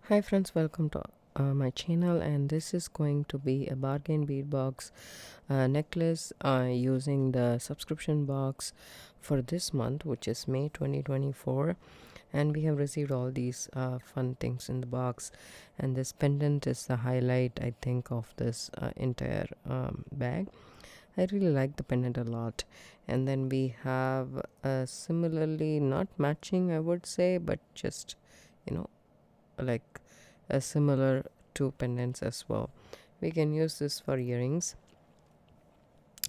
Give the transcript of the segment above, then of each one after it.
Hi friends, welcome to my channel, and this is going to be a bargain bead box necklace using the subscription box for this month, which is May 2024. And we have received all these fun things in the box, and this pendant is the highlight, I think, of this entire bag. I really like the pendant a lot. And then we have similarly not matching, I would say, but just you know like similar to pendants as well. We can use this for earrings.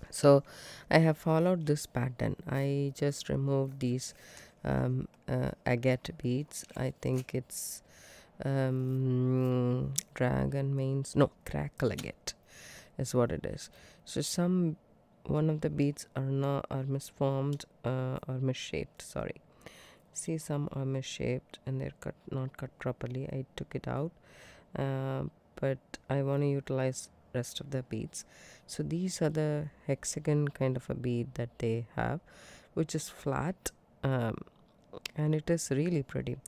So I have followed this pattern. I just removed these agate beads. I think it's dragon mains, no, crackle agate is what it is. So some one of the beads are misformed or misshaped, sorry. See, some are misshaped and they're not cut properly. I took it out, but I want to utilize rest of the beads. So these are the hexagon kind of a bead that they have, which is flat, and it is really pretty.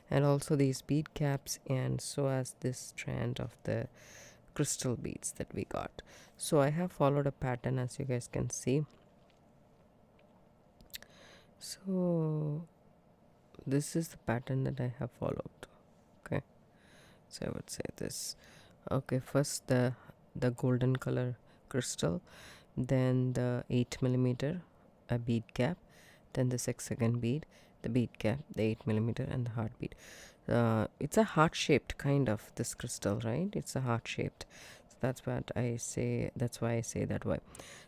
And also these bead caps, and so as this strand of the crystal beads that we got. So I have followed a pattern, as you guys can see. So this is the pattern that I have followed. Okay, so I would say this. Okay, first the golden color crystal, then the 8mm bead cap, then the hexagon bead, the bead cap, the 8mm, and the heart bead. It's a heart shaped kind of this crystal, right? It's a heart shaped. So that's what I say. That's why I say that way.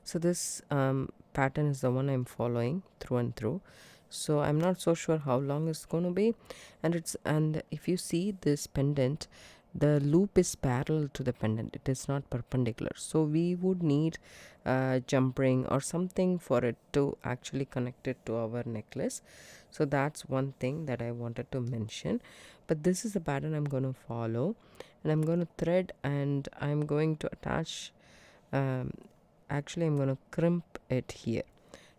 So this pattern is the one I'm following through and through. So I'm not so sure how long it's going to be, and if you see this pendant, the loop is parallel to the pendant, it is not perpendicular, so we would need jump ring or something for it to actually connect it to our necklace. So that's one thing that I wanted to mention. But this is the pattern I'm going to follow, and I'm going to thread, and I'm going to attach, actually I'm going to crimp it here,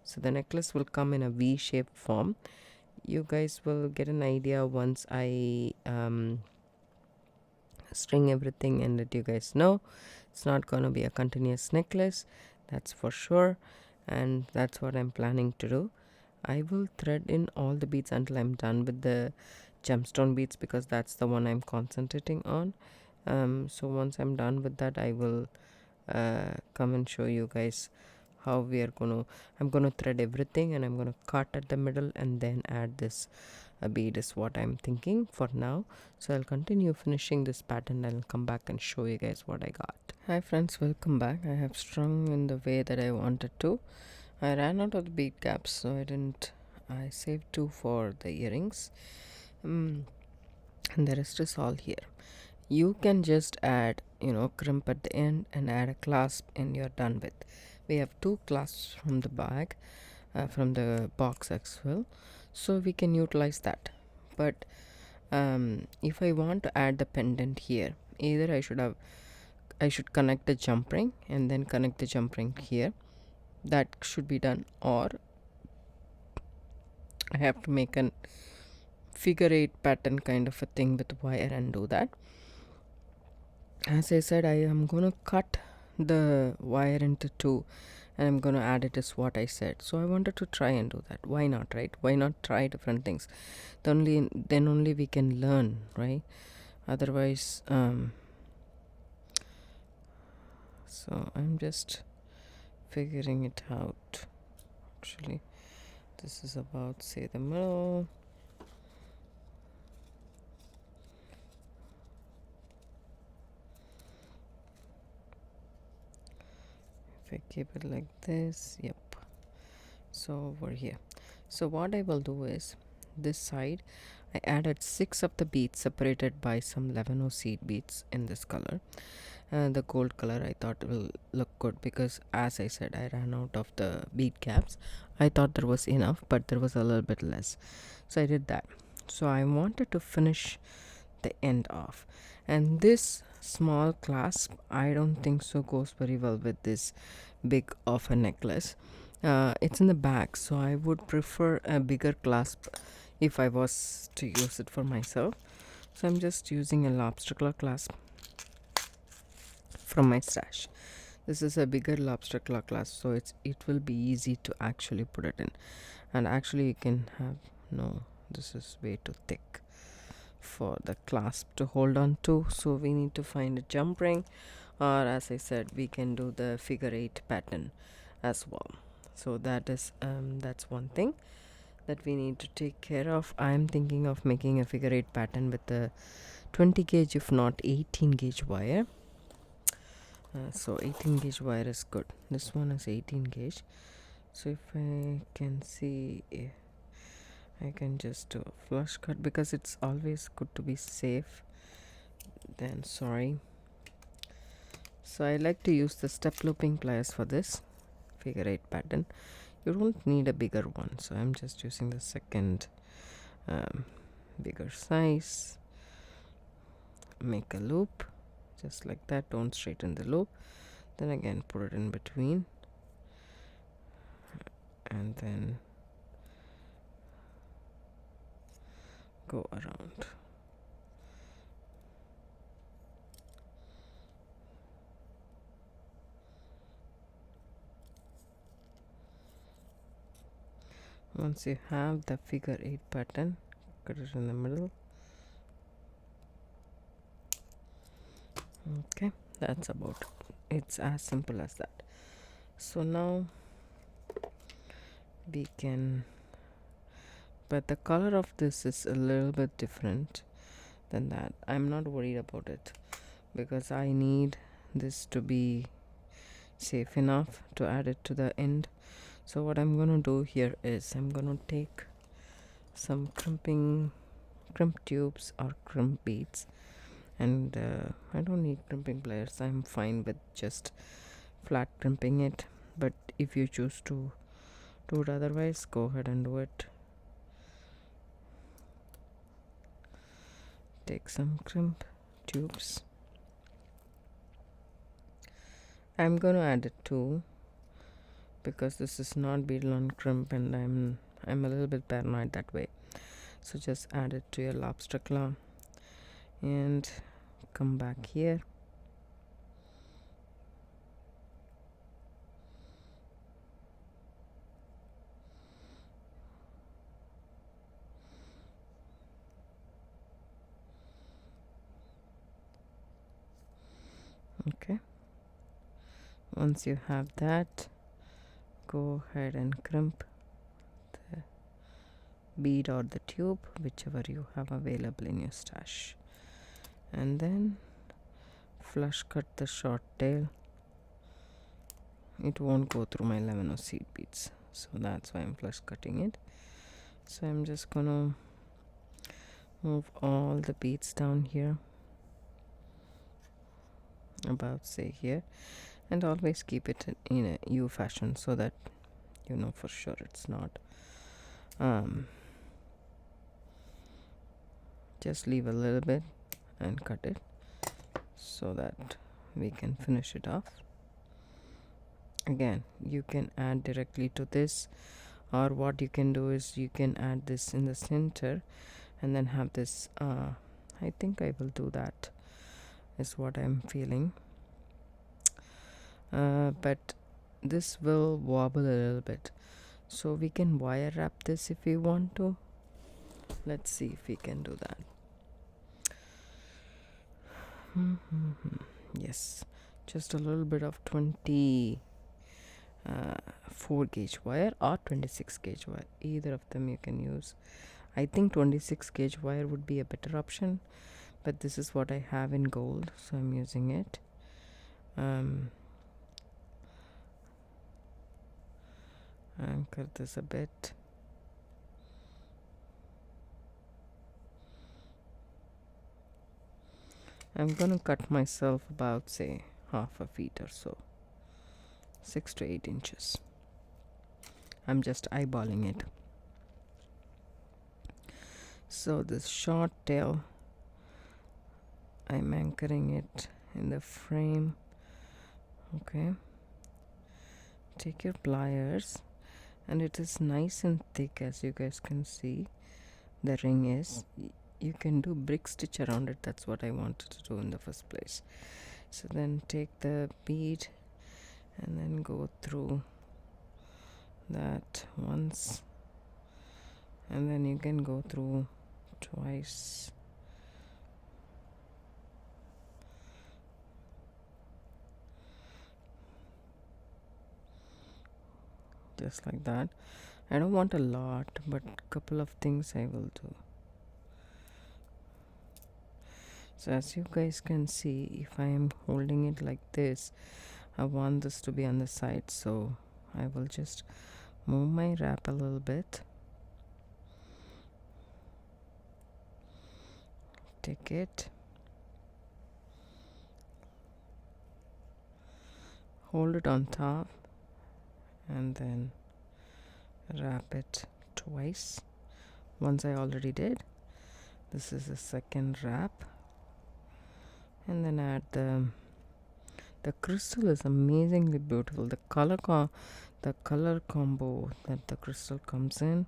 so the necklace will come in a V-shaped form. You guys will get an idea once I string everything and let you guys know. It's not going to be a continuous necklace, that's for sure, and that's what I'm planning to do. I will thread in all the beads until I'm done with the gemstone beads, because that's the one I'm concentrating on. So once I'm done with that, I will come and show you guys how I'm gonna thread everything, and I'm gonna cut at the middle and then add this bead is what I'm thinking for now. So I'll continue finishing this pattern, and I'll come back and show you guys what I got. Hi friends, welcome back. I have strung in the way that I wanted to. I ran out of the bead caps, so I saved 2 for the earrings, and the rest is all here. You can just add, crimp at the end and add a clasp, and you're done with. We have 2 clasps from the bag, from the box as well, so we can utilize that. But if I want to add the pendant here, either I should connect the jump ring and then connect the jump ring here. That should be done, or I have to make an figure 8 pattern kind of a thing with wire and do that. As I said, I am going to cut the wire into 2, and I'm going to add it, is what I said. So I wanted to try and do that. Why not, right? Why not try different things? Then only we can learn, right? Otherwise, so I'm just figuring it out. Actually, this is about, say, the middle. If I keep it like this, yep. So over here, so what I will do is, this side I added 6 of the beads separated by some 11 seed beads in this color. The gold color I thought will look good, because as I said, I ran out of the bead caps. I thought there was enough, but there was a little bit less, so I did that. So I wanted to finish the end off, and this small clasp, I don't think so goes very well with this big of a necklace. It's in the back, so I would prefer a bigger clasp if I was to use it for myself. So I'm just using a lobster claw clasp from my stash. This is a bigger lobster claw clasp, so it will be easy to actually put it in. And actually you can have, no, this is way too thick for the clasp to hold on to, so we need to find a jump ring, or as I said, we can do the figure 8 pattern as well. So that is that's one thing that we need to take care of. I'm thinking of making a figure 8 pattern with the 20 gauge if not 18 gauge wire. So 18 gauge wire is good. This one is 18 gauge, so if I can see, I can just do a flush cut, because it's always good to be safe than sorry. So I like to use the step looping pliers for this figure 8 pattern. You don't need a bigger one, so I'm just using the second bigger size. Make a loop just like that, don't straighten the loop, then again put it in between, and then go around. Once you have the figure 8 pattern, cut it in the middle. Okay, that's about it. It's as simple as that. So now we can, but the color of this is a little bit different than that. I'm not worried about it, because I need this to be safe enough to add it to the end. So what I'm gonna do here is I'm gonna take some crimp tubes or crimp beads, and I don't need crimping pliers. I'm fine with just flat crimping it, but if you choose to do it otherwise, go ahead and do it. Take some crimp tubes. I'm gonna add it too, because this is not beadle on crimp, and I'm a little bit paranoid that way. So just add it to your lobster claw and come back here. Okay, once you have that, go ahead and crimp the bead or the tube, whichever you have available in your stash, and then flush cut the short tail. It won't go through my lemon or seed beads, so that's why I'm flush cutting it. So I'm just gonna move all the beads down here, about say here, and always keep it in a U fashion, so that you know for sure it's not just leave a little bit and cut it so that we can finish it off. Again, you can add directly to this, or what you can do is you can add this in the center and then have this I think I will do that, is what I'm feeling. But this will wobble a little bit, so we can wire wrap this if we want to. Let's see if we can do that. Yes, just a little bit of 24 gauge wire or 26 gauge wire, either of them you can use. I think 26 gauge wire would be a better option, but this is what I have in gold, so I'm using it. Anchor this a bit. I'm gonna cut myself about say half a feet or so, 6 to 8 inches. I'm just eyeballing it. So this short tail, I'm anchoring it in the frame. Okay, take your pliers, and it is nice and thick, as you guys can see. The ring is, you can do brick stitch around it. That's what I wanted to do in the first place. So then take the bead and then go through that once, and then you can go through twice. Just like that. I don't want a lot, but a couple of things I will do. So as you guys can see, if I am holding it like this, I want this to be on the side, so I will just move my wrap a little bit, take it, hold it on top, and then wrap it twice. Once I already did. This is the second wrap, and then add the crystal is amazingly beautiful. The color combo that the crystal comes in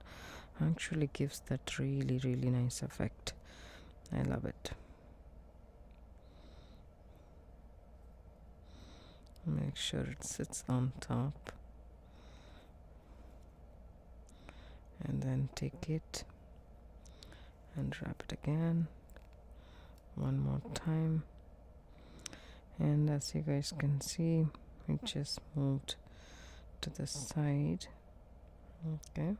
actually gives that really nice effect. I love it. Make sure it sits on top, and then take it and wrap it again one more time. And as you guys can see, it just moved to the side. Okay,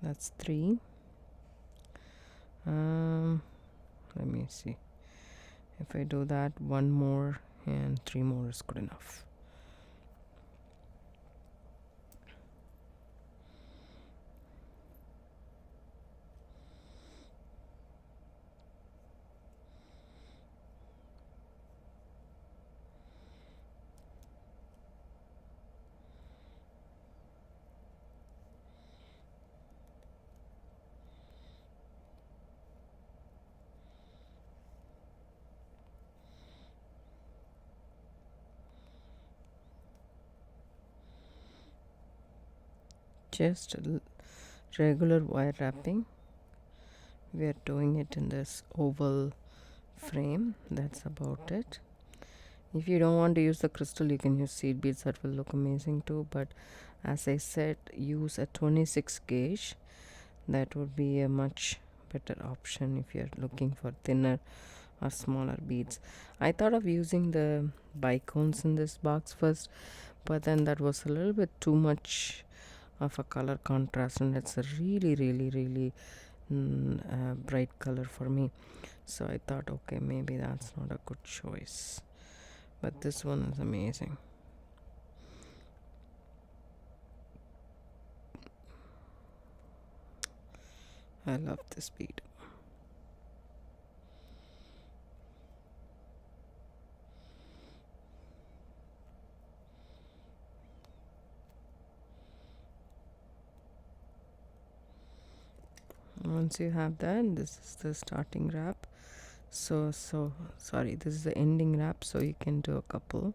that's 3. Let me see. If I do that, 1 more and 3 more is good enough. Just regular wire wrapping. We are doing it in this oval frame. That's about it. If you don't want to use the crystal, you can use seed beads. That will look amazing too, but as I said, use a 26 gauge. That would be a much better option if you're looking for thinner or smaller beads. I thought of using the bicones in this box first, but then that was a little bit too much of a color contrast, and it's a really bright color for me. So I thought, okay, maybe that's not a good choice, but this one is amazing. I love this bead. Once you have that, this is the starting wrap. So sorry, this is the ending wrap, so you can do a couple.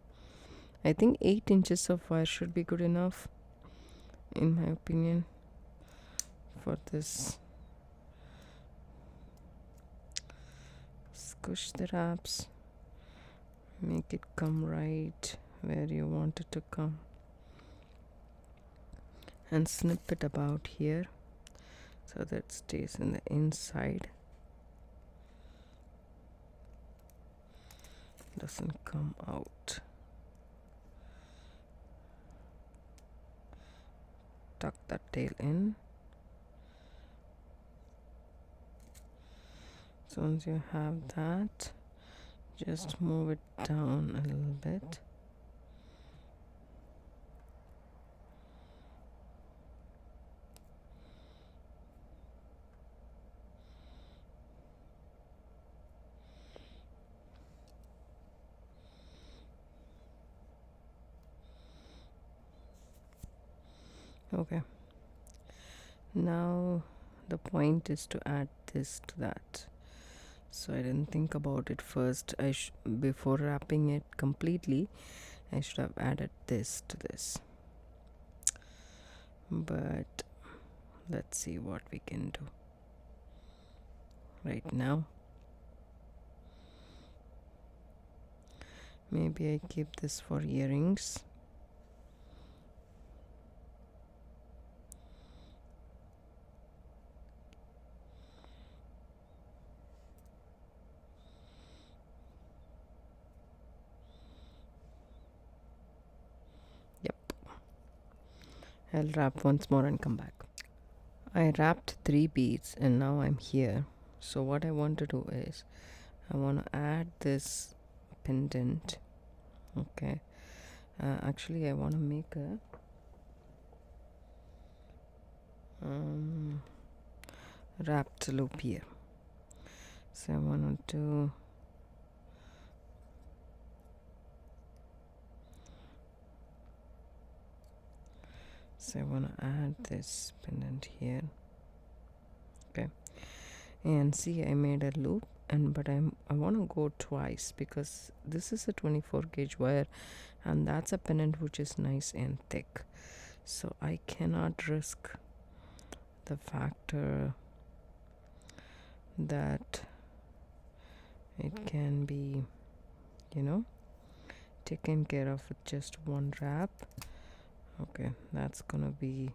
I think 8 inches of wire should be good enough, in my opinion, for this. Squish the wraps, make it come right where you want it to come, and snip it about here so that it stays in the inside, doesn't come out. Tuck that tail in. So once you have that, just move it down a little bit. Okay, now the point is to add this to that. So I didn't think about it first. Before wrapping it completely, I should have added this to this, but let's see what we can do. right now. Maybe I keep this for earrings. Yep. I'll wrap once more and come back. I wrapped 3 beads and now I'm here. So what I want to do is I want to add this pendant. Okay. Actually I want to make a wrapped loop here. So I want to do I want to add this pendant here. Okay, and see I made a loop, and but I want to go twice because this is a 24 gauge wire and that's a pendant which is nice and thick, so I cannot risk the factor that it can be, you know, taken care of with just one wrap. Okay, that's gonna be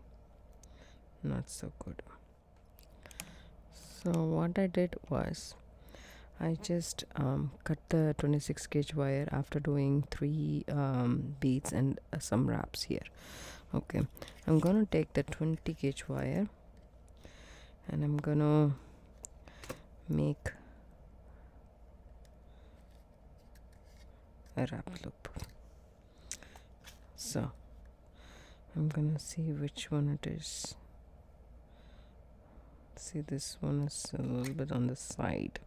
not so good. So what I did was I just cut the 26 gauge wire after doing 3 beads and some wraps here. Okay, I'm gonna take the 20 gauge wire and I'm gonna make a wrap loop. So I'm gonna see which one it is. See, this one is a little bit on the side,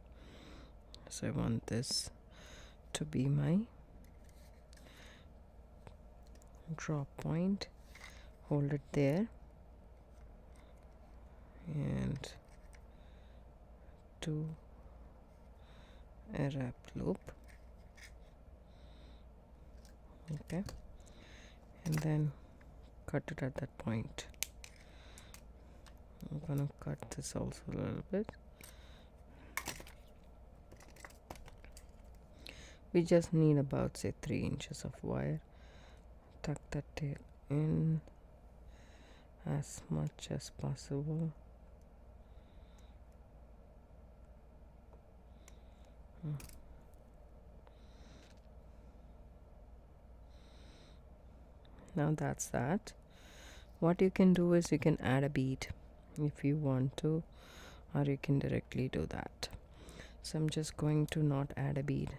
so I want this to be my draw point. Hold it there and do a wrap loop. Okay, and then cut it at that point. I'm gonna cut this also a little bit. We just need about say 3 inches of wire. Tuck the tail in as much as possible. Now that's that. What you can do is you can add a bead if you want to, or you can directly do that. So I'm just going to not add a bead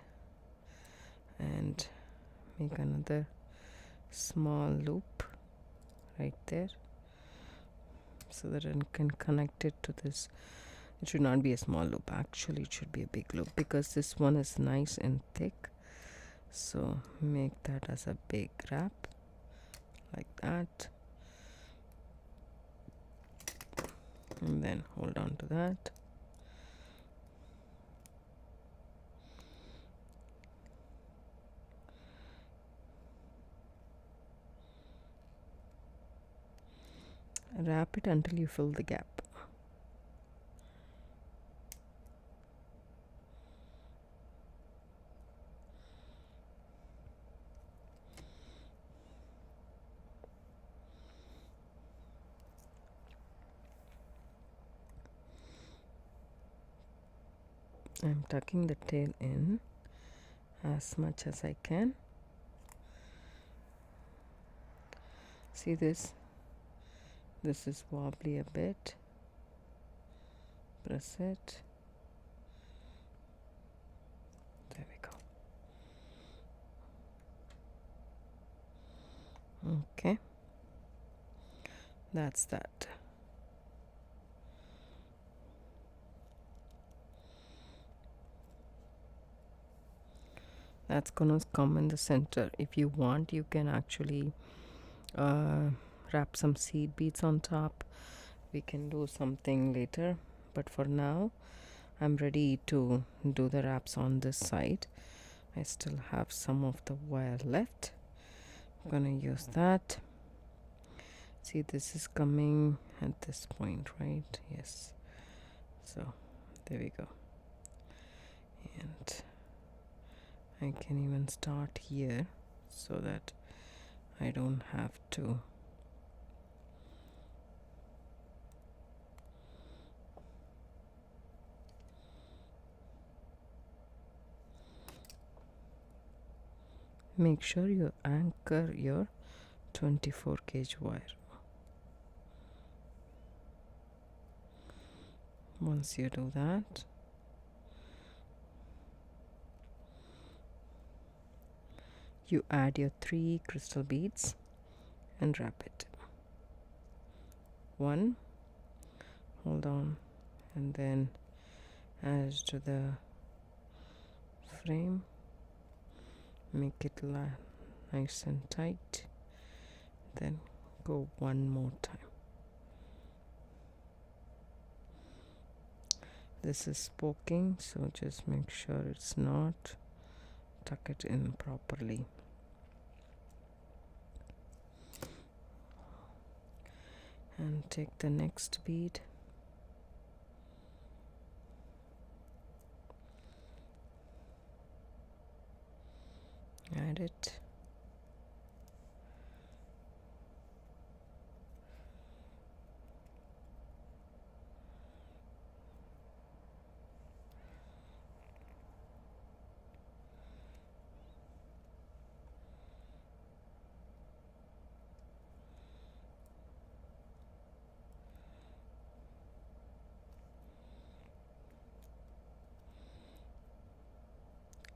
and make another small loop right there so that I can connect it to this. It should not be a small loop, actually it should be a big loop because this one is nice and thick. So make that as a big wrap like that, and then hold on to that. Wrap it until you fill the gap. I'm tucking the tail in as much as I can. See this? This is wobbly a bit. Press it. There we go. Okay. That's that. That's gonna come in the center. If you want, you can actually wrap some seed beads on top. We can do something later, but for now I'm ready to do the wraps on this side. I still have some of the wire left. I'm gonna use that. See, this is coming at this point, right? Yes, so There we go. And I can even start here so that I don't have to make sure you anchor your 24 gauge wire. Once you do that, you add your 3 crystal beads and wrap it. 1, hold on, and then add to the frame, make it nice and tight, then go 1 more time. This is poking, so just make sure it's not. Tuck it in properly. And take the next bead, add it,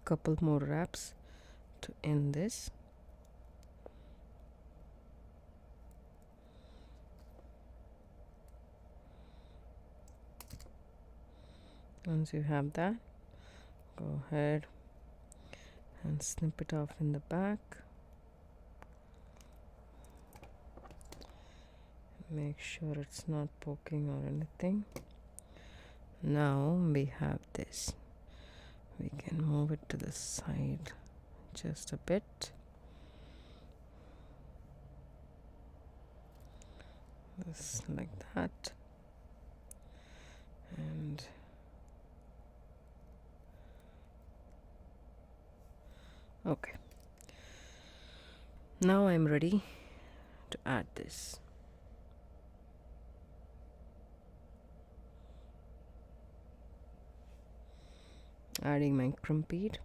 couple more wraps to end this. Once you have that, go ahead and snip it off in the back. Make sure it's not poking or anything. Now we have this. We can move it to the side just a bit. Just like that. And okay. Now I'm ready to add this. Adding my macrame bead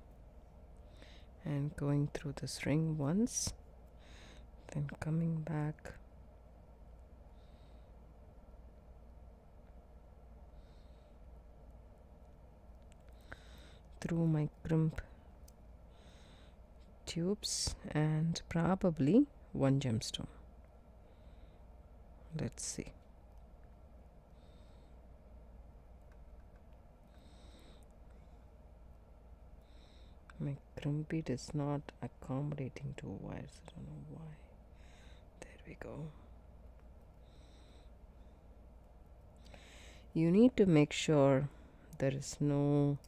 and going through this ring once, then coming back through my macrame tubes and probably 1 gemstone. Let's see. My macrame bead is not accommodating to wires. I don't know why. There we go. You need to make sure there is no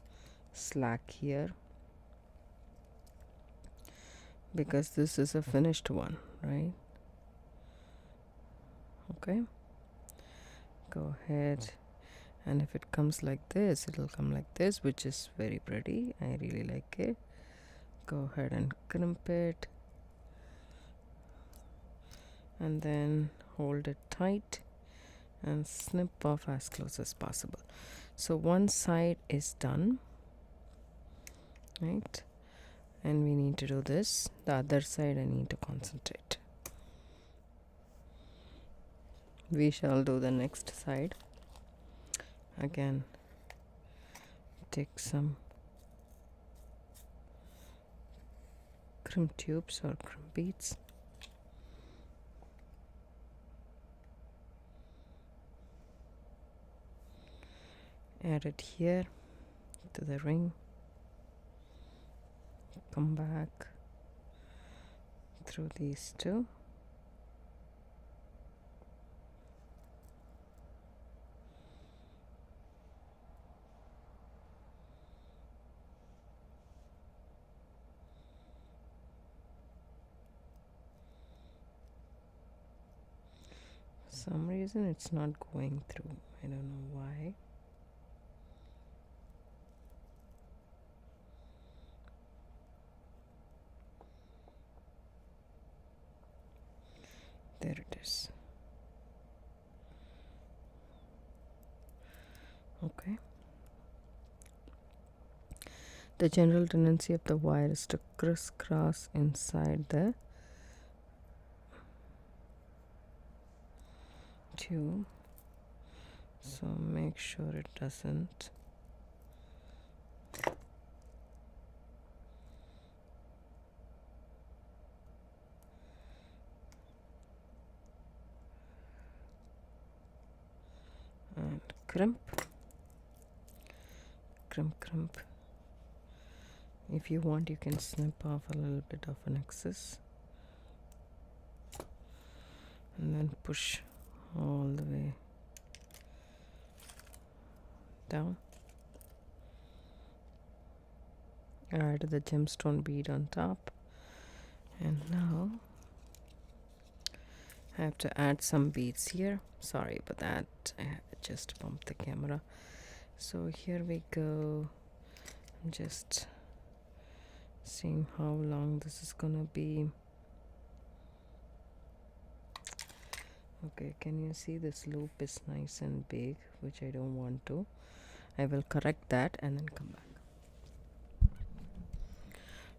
slack here, because this is a finished one, right? Okay, go ahead, and if it comes like this, it'll come like this, which is very pretty. I really like it. Go ahead and crimp it and then hold it tight and snip off as close as possible. So one side is done, right? And we need to do this. The other side I need to concentrate. We shall do the next side. Again, take some macrame tubes or macrame beads. Add it here to the ring. Come back through these two. For some reason it's not going through. I don't know why. There it is. Okay. The general tendency of the wire is to crisscross inside the tube, so make sure it doesn't. And crimp. If you want, you can snip off a little bit of an excess and then push all the way down. Add the gemstone bead on top, and now I have to add some beads here. Sorry about that, I just bumped the camera. So here we go. I'm just seeing how long this is gonna be. Okay, can you see this loop is nice and big, which I don't want to. I will correct that and then come back.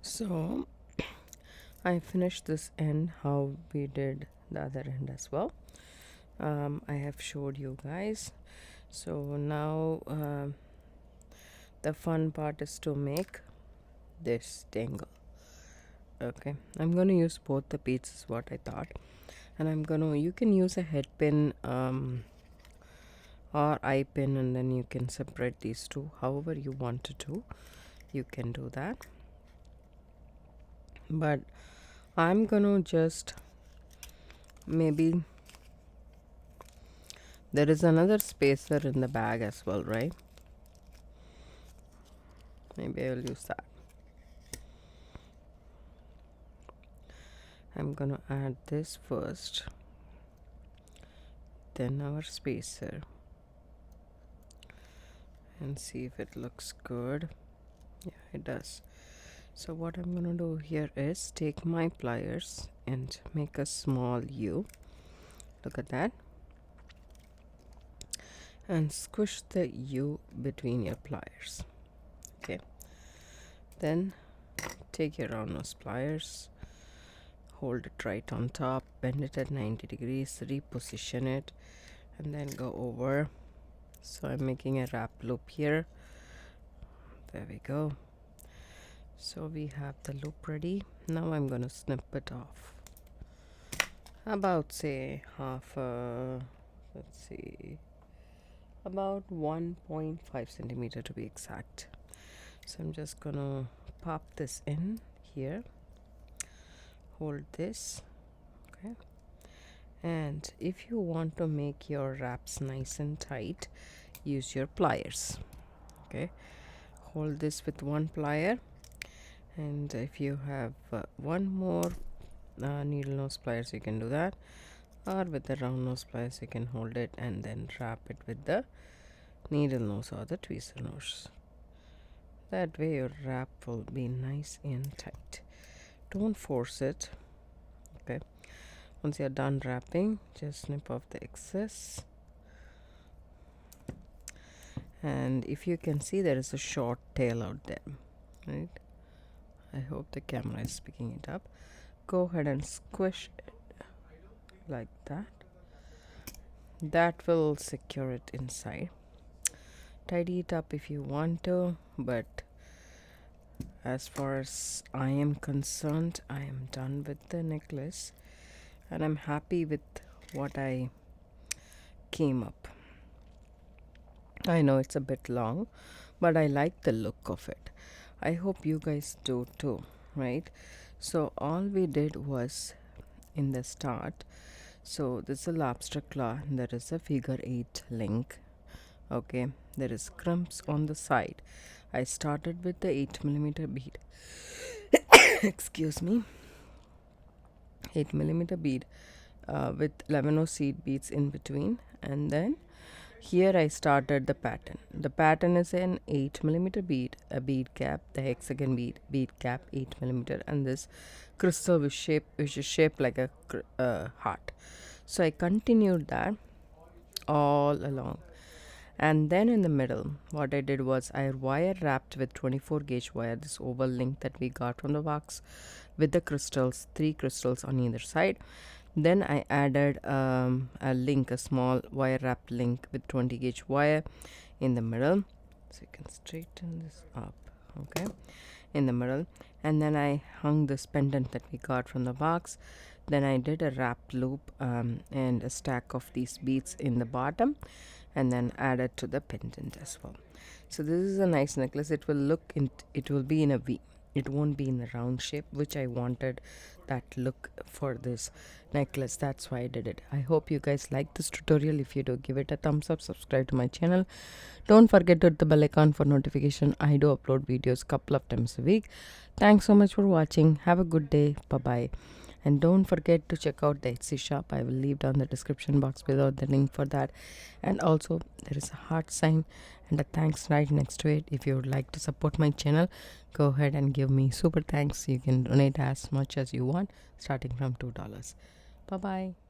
So I finished this end how we did the other end as well. I have showed you guys. So now the fun part is to make this dangle. Okay, I'm gonna use both the beads is what I thought, and you can use a head pin or eye pin, and then you can separate these two however you want to do. You can do that, but I'm gonna just maybe there is another spacer in the bag as well, right? Maybe I will use that. I'm gonna add this first, then our spacer, and see if it looks good. Yeah, it does. So what I'm gonna do here is take my pliers and make a small U. Look at that. And squish the U between your pliers. Okay. Then take your round nose pliers, hold it right on top, bend it at 90 degrees, reposition it, and then go over. So I'm making a wrap loop here. There we go. So we have the loop ready. Now I'm gonna snip it off. About say half let's see, about 1.5 centimeter to be exact. So I'm just gonna pop this in here, hold this, okay, and if you want to make your wraps nice and tight, use your pliers. Okay, hold this with one plier, and if you have one more needle nose pliers, you can do that, or with the round nose pliers you can hold it and then wrap it with the needle nose or the tweezer nose. That way your wrap will be nice and tight. Don't force it. Okay, once you're done wrapping, just snip off the excess. And if you can see, there is a short tail out there, right? I hope the camera is picking it up. Go ahead and squish it like that. That will secure it inside. Tidy it up if you want to, but as far as I am concerned, I am done with the necklace and I'm happy with what I came up. I know it's a bit long, but I like the look of it. I hope you guys do too, right? So all we did was in the start, so this is a lobster claw, there is a figure 8 link. Okay, there is crimps on the side. I started with the 8mm bead. Excuse me. 8mm bead with 11 seed beads in between, and then Here I started the pattern. The pattern is an 8mm bead, a bead cap, the hexagon bead cap 8mm, and this crystal which is shaped like a heart. So I continued that all along. And then in the middle, what I did was I wire wrapped with 24 gauge wire this oval link that we got from the box with the crystals, 3 crystals on either side. Then I added a link, a small wire wrapped link with 20 gauge wire in the middle. So you can straighten this up, okay, in the middle. And then I hung this pendant that we got from the box. Then I did a wrapped loop and a stack of these beads in the bottom, and then added to the pendant as well. So this is a nice necklace. It will be in a V. It won't be in a round shape, which I wanted that look for this necklace. That's why I did it. I hope you guys like this tutorial. If you do, give it a thumbs up, subscribe to my channel. Don't forget to hit the bell icon for notification. I do upload videos couple of times a week. Thanks so much for watching. Have a good day. Bye bye. And don't forget to check out the Etsy shop. I will leave down the description box below the link for that. And also there is a heart sign and a thanks right next to it. If you would like to support my channel, go ahead and give me super thanks. You can donate as much as you want, starting from $2. Bye bye.